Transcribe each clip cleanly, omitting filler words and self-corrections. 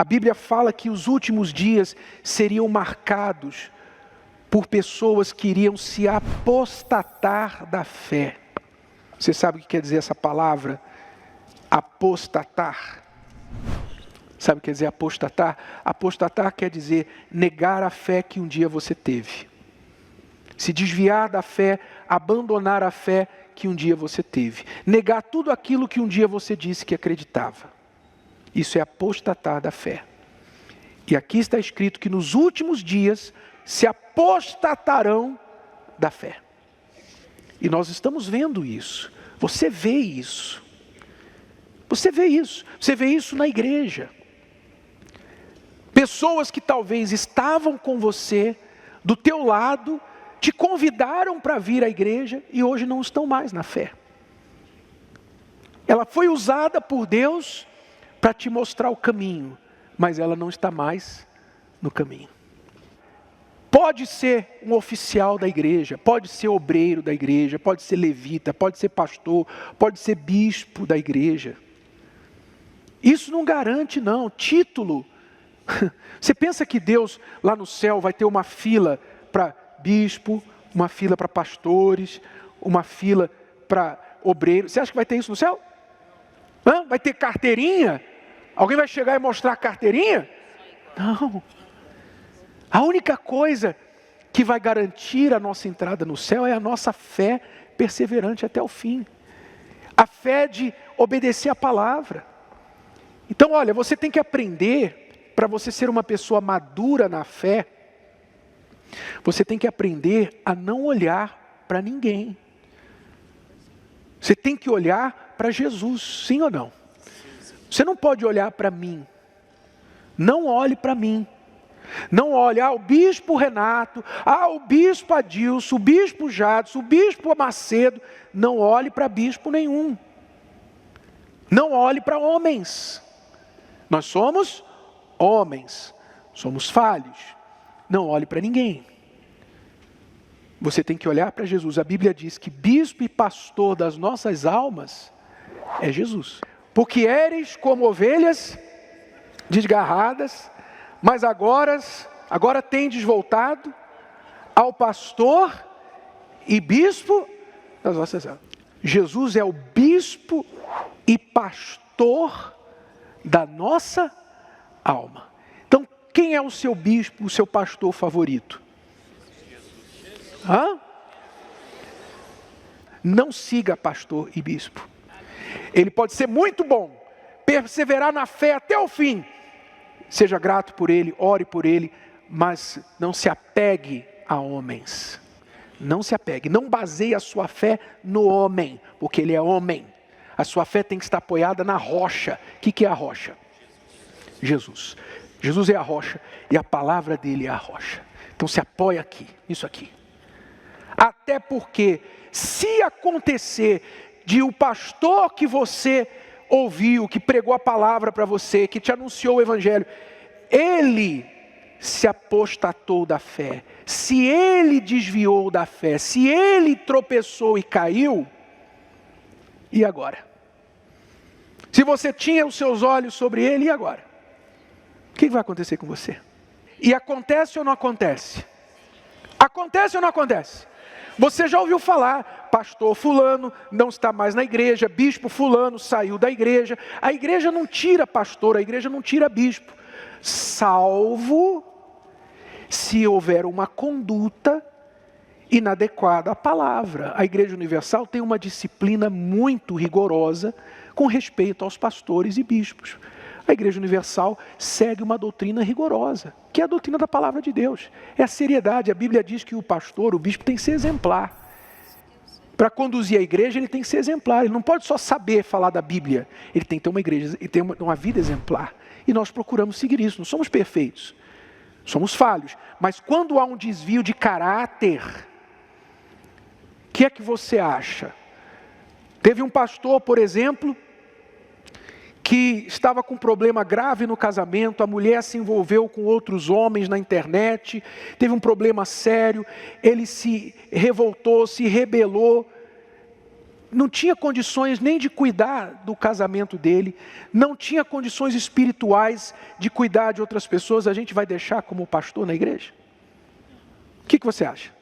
A Bíblia fala que os últimos dias seriam marcados por pessoas que iriam se apostatar da fé. Você sabe o que quer dizer essa palavra? Apostatar. Sabe o que quer dizer apostatar? Apostatar quer dizer negar a fé que um dia você teve. Se desviar da fé, abandonar a fé que um dia você teve. Negar tudo aquilo que um dia você disse que acreditava. Isso é apostatar da fé. E aqui está escrito que nos últimos dias se apostatarão da fé. E nós estamos vendo isso. Você vê isso. Você vê isso. Você vê isso na igreja. Pessoas que talvez estavam com você, do teu lado, te convidaram para vir à igreja e hoje não estão mais na fé. Ela foi usada por Deus para te mostrar o caminho, mas ela não está mais no caminho. Pode ser um oficial da igreja, pode ser obreiro da igreja, pode ser levita, pode ser pastor, pode ser bispo da igreja. Isso não garante não, título. Você pensa que Deus lá no céu vai ter uma fila para bispo, uma fila para pastores, uma fila para obreiros? Você acha que vai ter isso no céu? Vai ter carteirinha? Alguém vai chegar e mostrar a carteirinha? Não. A única coisa que vai garantir a nossa entrada no céu é a nossa fé perseverante até o fim. A fé de obedecer a palavra. Então, olha, você tem que aprender, para você ser uma pessoa madura na fé, você tem que aprender a não olhar para ninguém. Você tem que olhar para Jesus, sim ou não? Você não pode olhar para mim. Não olhe para mim. Não olhe, o bispo Renato, o bispo Adilson, o bispo Jadson, o bispo Macedo. Não olhe para bispo nenhum. Não olhe para homens. Nós somos homens. Somos falhos. Não olhe para ninguém. Você tem que olhar para Jesus. A Bíblia diz que bispo e pastor das nossas almas é Jesus. Porque eres como ovelhas desgarradas, mas agora tendes voltado ao pastor e bispo das vossas almas. Jesus é o bispo e pastor da nossa alma. Então, quem é o seu bispo, o seu pastor favorito? Não siga pastor e bispo. Ele pode ser muito bom, perseverar na fé até o fim. Seja grato por ele, ore por ele, mas não se apegue a homens. Não se apegue, não baseie a sua fé no homem, porque ele é homem. A sua fé tem que estar apoiada na rocha. O que é a rocha? Jesus. Jesus é a rocha e a palavra dele é a rocha. Então se apoia aqui, isso aqui. Até porque, se acontecer de o pastor que você ouviu, que pregou a palavra para você, que te anunciou o evangelho, ele se apostatou da fé, se ele desviou da fé, se ele tropeçou e caiu, e agora? Se você tinha os seus olhos sobre ele, e agora? O que vai acontecer com você? E acontece ou não acontece? Acontece ou não acontece? Você já ouviu falar, pastor fulano não está mais na igreja, bispo fulano saiu da igreja. A igreja não tira pastor, a igreja não tira bispo, salvo se houver uma conduta inadequada à palavra. A Igreja Universal tem uma disciplina muito rigorosa com respeito aos pastores e bispos. A Igreja Universal segue uma doutrina rigorosa, que é a doutrina da palavra de Deus. É a seriedade. A Bíblia diz que o pastor, o bispo, tem que ser exemplar. Para conduzir a igreja, ele tem que ser exemplar. Ele não pode só saber falar da Bíblia. Ele tem que ter uma igreja, ele tem uma vida exemplar. E nós procuramos seguir isso. Não somos perfeitos. Somos falhos. Mas quando há um desvio de caráter, o que é que você acha? Teve um pastor, por exemplo, que estava com um problema grave no casamento, a mulher se envolveu com outros homens na internet, teve um problema sério, ele se revoltou, se rebelou, não tinha condições nem de cuidar do casamento dele, não tinha condições espirituais de cuidar de outras pessoas, a gente vai deixar como pastor na igreja? O que você acha?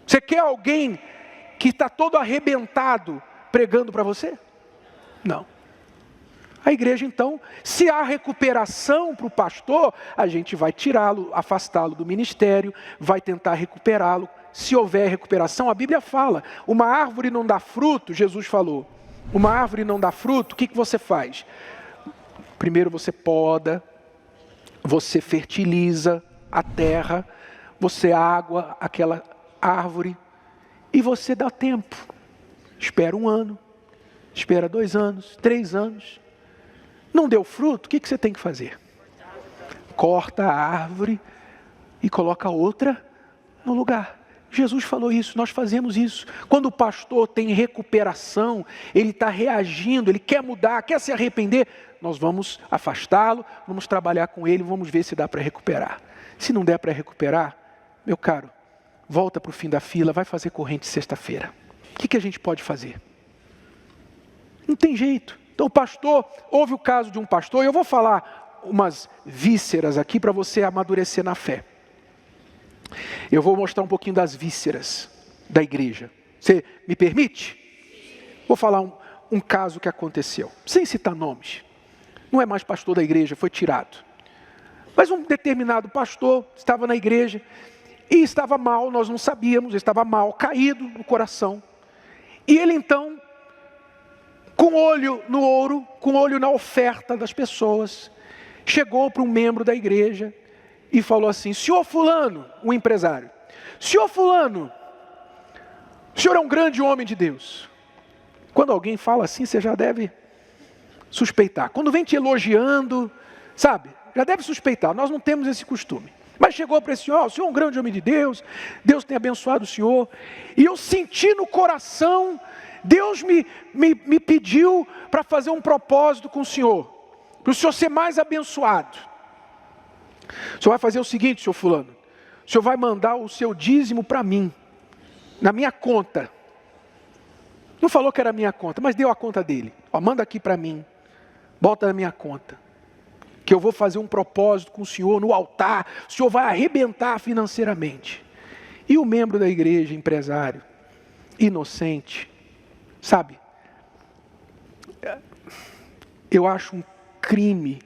Você quer alguém que está todo arrebentado pregando para você? Não. A igreja então, se há recuperação para o pastor, a gente vai tirá-lo, afastá-lo do ministério, vai tentar recuperá-lo. Se houver recuperação, a Bíblia fala, uma árvore não dá fruto, Jesus falou, uma árvore não dá fruto, o que você faz? Primeiro você poda, você fertiliza a terra, você água aquela árvore e você dá tempo. Espera 1 ano, espera 2 anos, 3 anos. Não deu fruto, o que você tem que fazer? Corta a árvore e coloca outra no lugar. Jesus falou isso, nós fazemos isso. Quando o pastor tem recuperação, ele está reagindo, ele quer mudar, quer se arrepender, nós vamos afastá-lo, vamos trabalhar com ele, vamos ver se dá para recuperar. Se não der para recuperar, meu caro, volta para o fim da fila, vai fazer corrente sexta-feira. O que a gente pode fazer? Não tem jeito. Então o pastor, houve o caso de um pastor, e eu vou falar umas vísceras aqui para você amadurecer na fé. Eu vou mostrar um pouquinho das vísceras da igreja. Você me permite? Vou falar um caso que aconteceu, sem citar nomes. Não é mais pastor da igreja, foi tirado. Mas um determinado pastor estava na igreja e estava mal, nós não sabíamos, ele estava mal, caído no coração. E ele então, com olho no ouro, com olho na oferta das pessoas, chegou para um membro da igreja e falou assim: senhor fulano, um empresário, senhor fulano, o senhor é um grande homem de Deus. Quando alguém fala assim, você já deve suspeitar. Quando vem te elogiando, sabe, já deve suspeitar, nós não temos esse costume. Mas chegou para esse senhor: o senhor é um grande homem de Deus, Deus tem abençoado o senhor. E eu senti no coração, Deus me pediu para fazer um propósito com o senhor, para o senhor ser mais abençoado. O senhor vai fazer o seguinte, senhor fulano, o senhor vai mandar o seu dízimo para mim, na minha conta. Não falou que era a minha conta, mas deu a conta dele. Ó, manda aqui para mim, bota na minha conta, que eu vou fazer um propósito com o senhor no altar, o senhor vai arrebentar financeiramente. E o membro da igreja, empresário, inocente, sabe, eu acho um crime,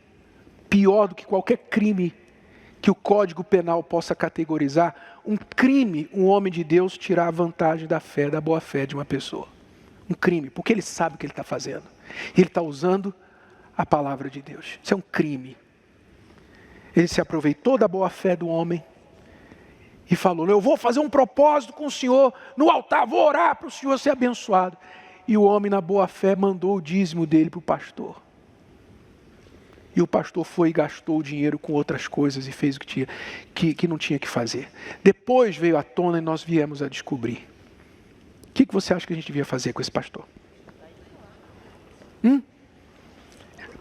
pior do que qualquer crime que o Código Penal possa categorizar, um crime um homem de Deus tirar a vantagem da fé, da boa fé de uma pessoa. Um crime, porque ele sabe o que ele está fazendo. Ele está usando a palavra de Deus. Isso é um crime. Ele se aproveitou da boa fé do homem e falou: eu vou fazer um propósito com o senhor no altar, vou orar para o senhor ser abençoado. E o homem na boa fé mandou o dízimo dele para o pastor. E o pastor foi e gastou o dinheiro com outras coisas e fez o que não tinha que fazer. Depois veio à tona e nós viemos a descobrir. O que você acha que a gente devia fazer com esse pastor?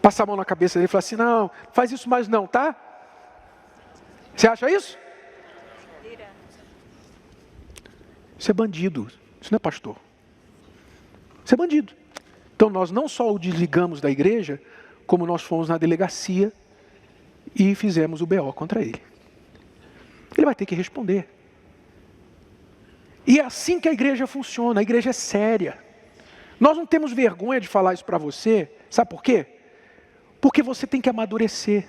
Passar a mão na cabeça dele e falar assim: não, faz isso mais não, tá? Você acha isso? Isso é bandido, isso não é pastor. Isso é bandido. Então nós não só o desligamos da igreja, como nós fomos na delegacia e fizemos o BO contra ele. Ele vai ter que responder. E é assim que a igreja funciona, a igreja é séria. Nós não temos vergonha de falar isso para você, sabe por quê? Porque você tem que amadurecer.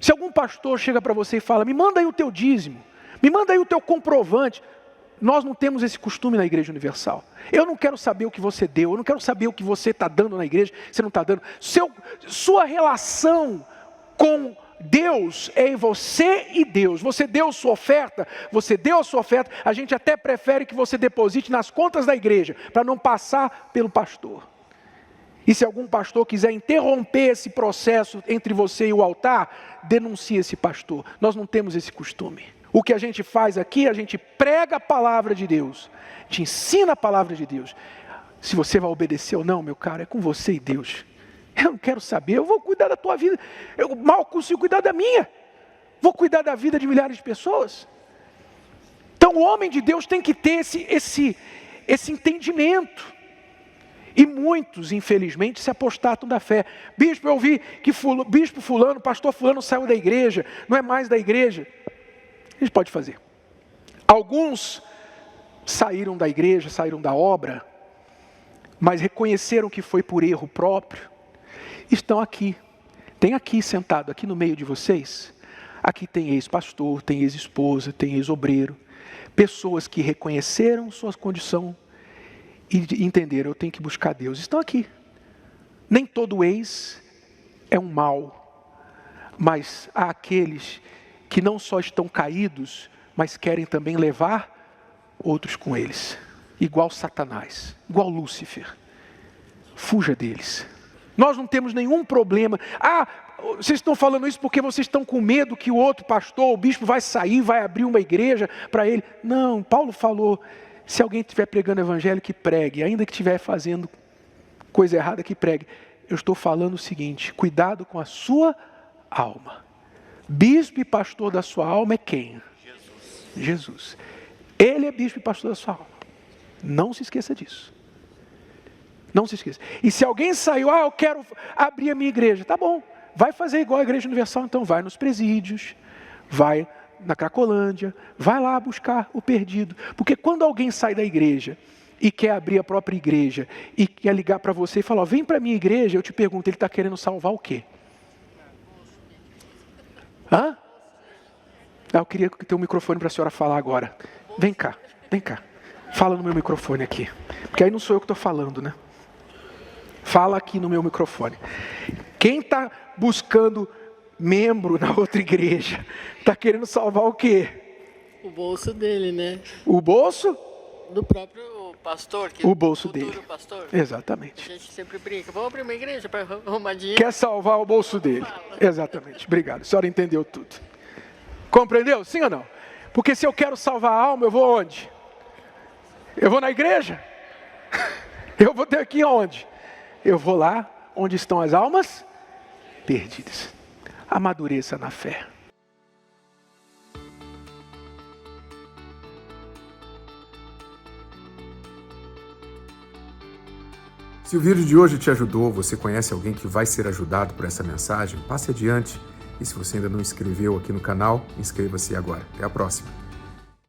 Se algum pastor chega para você e fala: me manda aí o teu dízimo, me manda aí o teu comprovante. Nós não temos esse costume na Igreja Universal. Eu não quero saber o que você deu, eu não quero saber o que você está dando na igreja, você não está dando. Sua relação com Deus é em você e Deus. Você deu sua oferta, você deu a sua oferta, a gente até prefere que você deposite nas contas da igreja, para não passar pelo pastor. E se algum pastor quiser interromper esse processo entre você e o altar, denuncie esse pastor. Nós não temos esse costume. O que a gente faz aqui, a gente prega a palavra de Deus, a gente ensina a palavra de Deus. Se você vai obedecer ou não, meu caro, é com você e Deus. Eu não quero saber, eu vou cuidar da tua vida, eu mal consigo cuidar da minha, vou cuidar da vida de milhares de pessoas. Então o homem de Deus tem que ter esse entendimento. E muitos, infelizmente, se apostatam da fé. Bispo, eu ouvi que bispo fulano, pastor fulano saiu da igreja, não é mais da igreja. A gente pode fazer. Alguns saíram da igreja, saíram da obra, mas reconheceram que foi por erro próprio. Estão aqui. Tem aqui sentado, aqui no meio de vocês. Aqui tem ex-pastor, tem ex-esposa, tem ex-obreiro. Pessoas que reconheceram sua condição e entenderam, eu tenho que buscar Deus. Estão aqui. Nem todo ex é um mal, mas há aqueles que não só estão caídos, mas querem também levar outros com eles. Igual Satanás, igual Lúcifer. Fuja deles. Nós não temos nenhum problema. Vocês estão falando isso porque vocês estão com medo que o outro pastor, o bispo vai sair, vai abrir uma igreja para ele. Não, Paulo falou, se alguém estiver pregando o evangelho, que pregue. Ainda que estiver fazendo coisa errada, que pregue. Eu estou falando o seguinte, cuidado com a sua alma. Bispo e pastor da sua alma é quem? Jesus. Ele é bispo e pastor da sua alma. Não se esqueça disso. Não se esqueça. E se alguém saiu, eu quero abrir a minha igreja. Tá bom, vai fazer igual a Igreja Universal, então vai nos presídios, vai na Cracolândia, vai lá buscar o perdido. Porque quando alguém sai da igreja e quer abrir a própria igreja e quer ligar para você e falar, vem para a minha igreja, eu te pergunto, ele está querendo salvar o quê? Eu queria ter um microfone para a senhora falar agora. Vem cá. Fala no meu microfone aqui. Porque aí não sou eu que estou falando, né? Fala aqui no meu microfone. Quem está buscando membro na outra igreja, está querendo salvar o quê? O bolso dele, né? O bolso? Do próprio pastor. O bolso dele. Pastor. Exatamente. A gente sempre brinca, vamos abrir uma igreja para arrumar dinheiro. Quer salvar o bolso dele. Exatamente. Obrigado. A senhora entendeu tudo. Compreendeu? Sim ou não? Porque se eu quero salvar a alma, eu vou onde? Eu vou na igreja? Eu vou ter aqui onde? Eu vou lá onde estão as almas perdidas. Amadureça na fé. Se o vídeo de hoje te ajudou, você conhece alguém que vai ser ajudado por essa mensagem, passe adiante. E se você ainda não inscreveu aqui no canal, inscreva-se agora. Até a próxima.